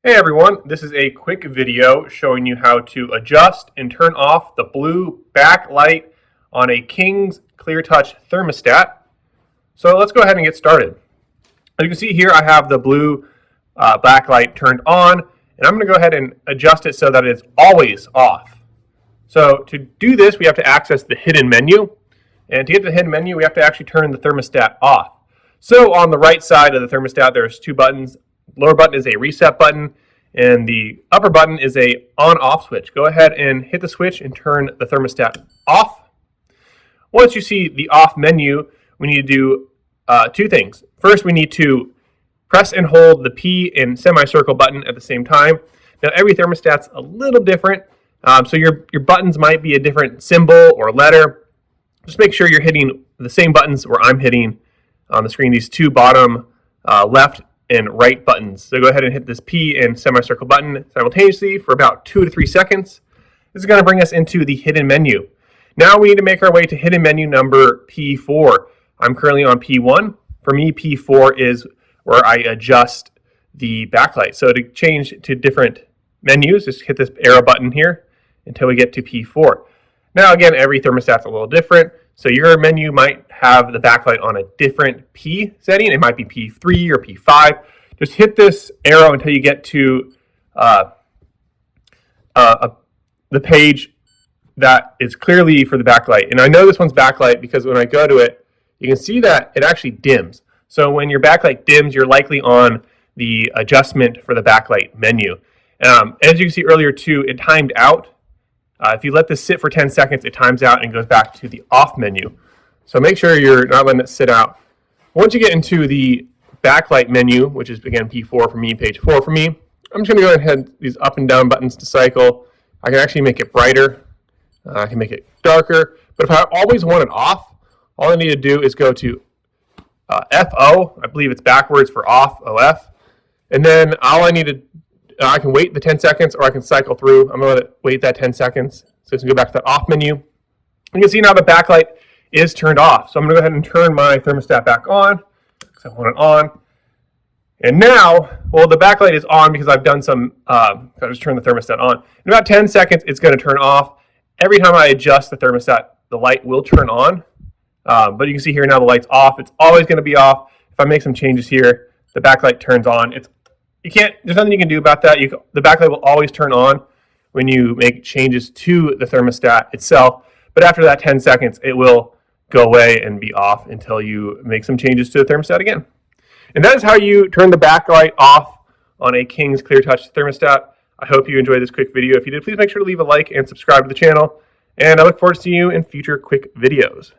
Hey everyone, this is a quick video showing you how to adjust and turn off the blue backlight on a King's Clear Touch thermostat. So let's go ahead and get started. As you can see here, I have the blue backlight turned on, and I'm going to go ahead and adjust it so that it's always off. So to do this, we have to access the hidden menu, and to get to the hidden menu, we have to actually turn the thermostat off. So on the right side of the thermostat, there's two buttons. Lower button is a reset button, and the upper button is a on-off switch. Go ahead and hit the switch and turn the thermostat off. Once you see the off menu, we need to do two things. First, we need to press and hold the P and semicircle button at the same time. Now, every thermostat's a little different, so your buttons might be a different symbol or letter. Just make sure you're hitting the same buttons where I'm hitting on the screen, these two bottom left and right buttons. So go ahead and hit this P and semicircle button simultaneously for about 2 to 3 seconds. This is going to bring us into the hidden menu. Now we need to make our way to hidden menu number P4. I'm currently on P1. For me, P4 is where I adjust the backlight. So to change to different menus, just hit this arrow button here until we get to P4. Now again, every thermostat's a little different. So your menu might have the backlight on a different P setting. It might be P3 or P5. Just hit this arrow until you get to the page that is clearly for the backlight. And I know this one's backlight because when I go to it, you can see that it actually dims. So when your backlight dims, you're likely on the adjustment for the backlight menu. As you can see earlier too, it timed out. If you let this sit for 10 seconds, it times out and goes back to the off menu. So make sure you're not letting it sit out. Once you get into the backlight menu, which is again P4 for me, page 4 for me, I'm just going to go ahead and hit these up and down buttons to cycle. I can actually make it brighter. I can make it darker. But if I always want it off, all I need to do is go to FO. I believe it's backwards for off, OF. And then all I need to I can wait the 10 seconds or I can cycle through. I'm going to let it wait that 10 seconds. So it's going to go back to the off menu. You can see now the backlight is turned off. So I'm going to go ahead and turn my thermostat back on because I want it on. And now, well, the backlight is on because I've done some, I just turned the thermostat on. In about 10 seconds, it's going to turn off. Every time I adjust the thermostat, the light will turn on. But you can see here now the light's off. It's always going to be off. If I make some changes here, the backlight turns on. There's nothing you can do about that. The backlight will always turn on when you make changes to the thermostat itself. But after that 10 seconds, it will go away and be off until you make some changes to the thermostat again. And that is how you turn the backlight off on a King's Clear Touch thermostat. I hope you enjoyed this quick video. If you did, please make sure to leave a like and subscribe to the channel. And I look forward to seeing you in future quick videos.